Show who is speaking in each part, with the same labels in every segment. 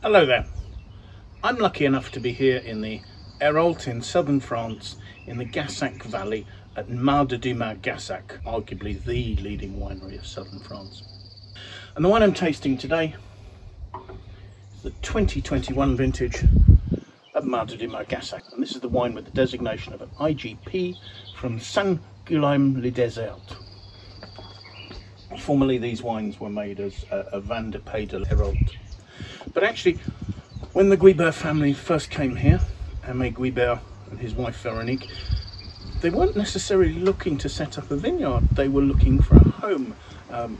Speaker 1: Hello there. I'm lucky enough to be here in the Herault in southern France in the Gassac Valley at Mas de Daumas Gassac, arguably the leading winery of southern France. And the wine I'm tasting today is the 2021 vintage of Mas de Daumas Gassa. And this is the wine with the designation of an IGP from St. Guilhem-le-Désert. Formerly these wines were made as a Vin de Pays de Herault. But actually, when the Guibert family first came here, Aimé Guibert and his wife Veronique, they weren't necessarily looking to set up a vineyard, they were looking for a home.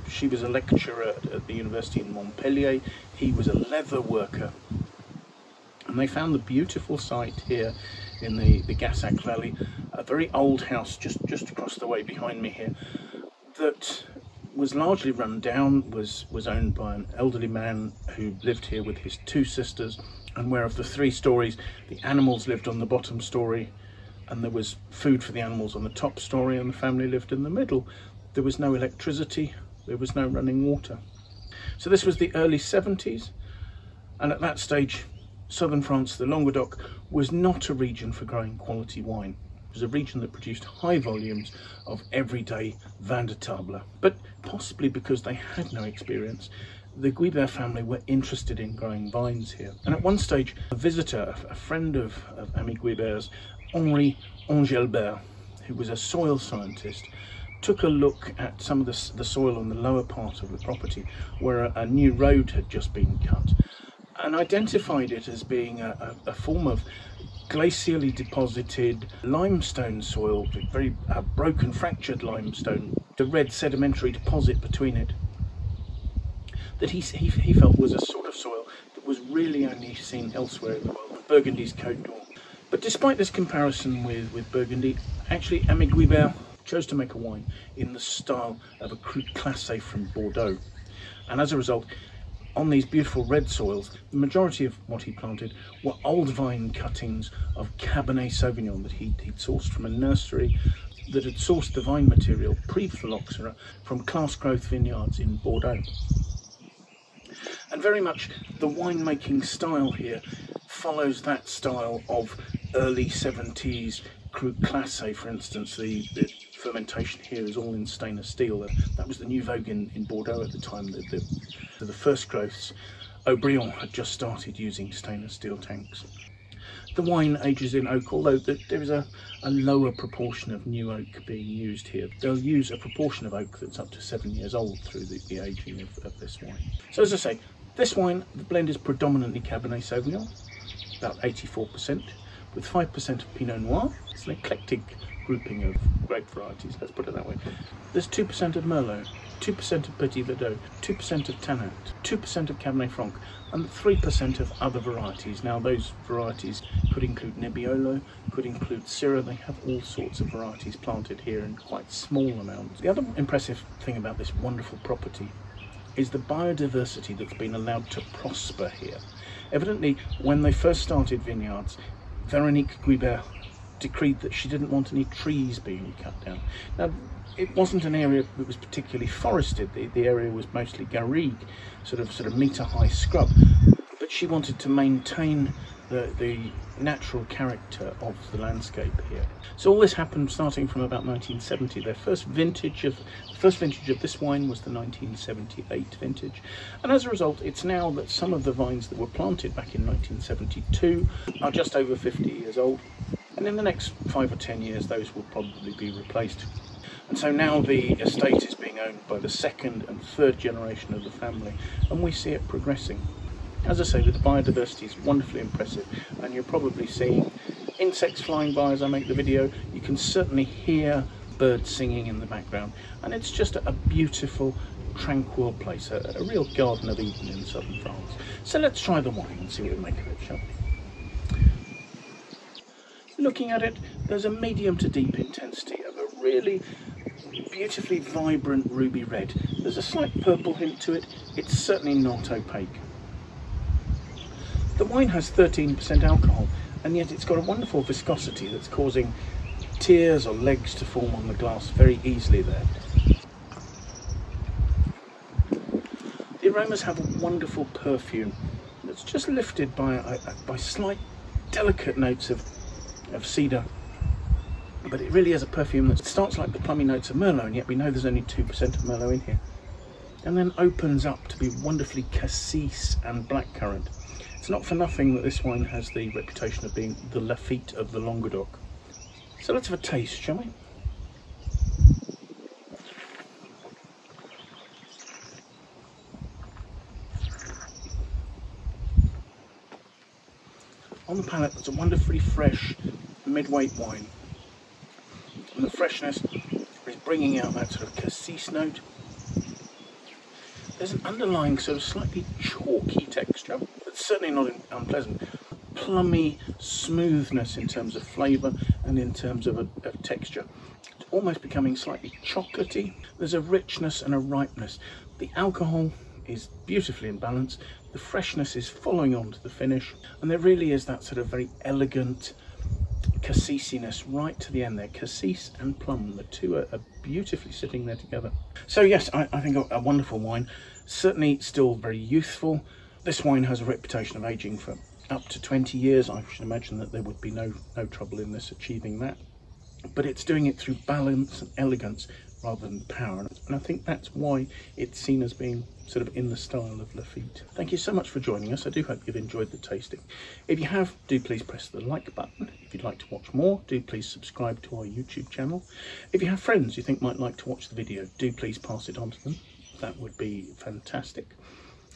Speaker 1: She was a lecturer at the university in Montpellier, he was a leather worker. And they found the beautiful site here in the Gassac Valley, a very old house just across the way behind me here, that was largely run down, was owned by an elderly man who lived here with his two sisters, and where of the three stories, the animals lived on the bottom story, and there was food for the animals on the top story, and the family lived in the middle. There was no electricity, there was no running water. So this was the early 70s, and at that stage, southern France, the Languedoc, was not a region for growing quality wine. It was a region that produced high volumes of everyday vin de table. But possibly because they had no experience, the Guibert family were interested in growing vines here. And at one stage, a visitor, a friend of Aimé Guibert's, Henri Engelbert, who was a soil scientist, took a look at some of the soil on the lower part of the property where a new road had just been cut, and identified it as being a form of glacially deposited limestone soil, very broken, fractured limestone, the red sedimentary deposit between it, that he felt was a sort of soil that was really only seen elsewhere in the world, Burgundy's Côte d'Or. But despite this comparison with Burgundy, actually Aimé Guibert chose to make a wine in the style of a Cru Classé from Bordeaux. And as a result, on these beautiful red soils, the majority of what he planted were old vine cuttings of Cabernet Sauvignon that he'd sourced from a nursery that had sourced the vine material pre-phylloxera from class growth vineyards in Bordeaux. And very much the winemaking style here follows that style of early 70s Cru Classé, for instance. The fermentation here is all in stainless steel. That was the new vogue in Bordeaux at the time. The first growths, Haut-Brion had just started using stainless steel tanks. The wine ages in oak, although there is a lower proportion of new oak being used here. They'll use a proportion of oak that's up to 7 years old through the aging of this wine. So as I say, this wine, the blend is predominantly Cabernet Sauvignon, about 84%, with 5% of Pinot Noir. It's an eclectic grouping of grape varieties, let's put it that way. There's 2% of Merlot, 2% of Petit Verdot, 2% of Tannat, 2% of Cabernet Franc, and 3% of other varieties. Now those varieties could include Nebbiolo, could include Syrah. They have all sorts of varieties planted here in quite small amounts. The other impressive thing about this wonderful property is the biodiversity that's been allowed to prosper here. Evidently, when they first started vineyards, Veronique Guibert decreed that she didn't want any trees being cut down. Now, it wasn't an area that was particularly forested. The area was mostly garrigue, sort of metre-high scrub. But she wanted to maintain the natural character of the landscape here. So all this happened starting from about 1970. The first vintage of this wine was the 1978 vintage, and as a result, it's now that some of the vines that were planted back in 1972 are just over 50 years old. And in the next 5 or 10 years, those will probably be replaced. And so now the estate is being owned by the second and third generation of the family, and we see it progressing. As I say, the biodiversity is wonderfully impressive, and you're probably seeing insects flying by as I make the video. You can certainly hear birds singing in the background, and it's just a beautiful, tranquil place, a real Garden of Eden in southern France. So let's try the wine and see what we make of it, shall we? Looking at it, there's a medium to deep intensity of a really beautifully vibrant ruby red. There's a slight purple hint to it. It's certainly not opaque. The wine has 13% alcohol, and yet it's got a wonderful viscosity that's causing tears or legs to form on the glass very easily there. The aromas have a wonderful perfume it's just lifted by slight delicate notes of cedar, but it really is a perfume that starts like the plummy notes of Merlot, and yet we know there's only 2% of Merlot in here, and then opens up to be wonderfully cassis and blackcurrant. It's not for nothing that this wine has the reputation of being the Lafite of the Languedoc. So let's have a taste, shall we? On the palate, it's a wonderfully fresh mid-weight wine, and the freshness is bringing out that sort of cassis note. There's an underlying sort of slightly chalky texture, but certainly not unpleasant. Plummy smoothness in terms of flavour and in terms of texture. It's almost becoming slightly chocolatey. There's a richness and a ripeness. The alcohol is beautifully in balance. The freshness is following on to the finish, and there really is that sort of very elegant cassisiness right to the end there. Cassis and plum, the two are beautifully sitting there together. So yes, I think a wonderful wine, certainly still very youthful. This wine has a reputation of aging for up to 20 years. I should imagine that there would be no trouble in this achieving that, but it's doing it through balance and elegance rather than power, and I think that's why it's seen as being sort of in the style of Lafite. Thank you so much for joining us. I do hope you've enjoyed the tasting. If you have, do please press the like button. If you'd like to watch more, do please subscribe to our YouTube channel. If you have friends you think might like to watch the video, do please pass it on to them. That would be fantastic.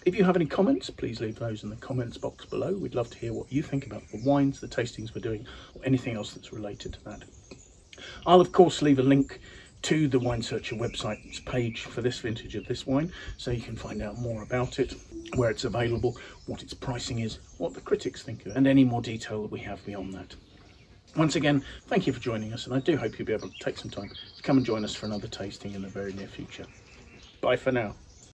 Speaker 1: If you have any comments, please leave those in the comments box below. We'd love to hear what you think about the wines, the tastings we're doing, or anything else that's related to that. I'll of course leave a link to the Wine Searcher website's page for this vintage of this wine, so you can find out more about it, where it's available, what its pricing is, what the critics think of it, and any more detail that we have beyond that. Once again, thank you for joining us, and I do hope you'll be able to take some time to come and join us for another tasting in the very near future. Bye for now.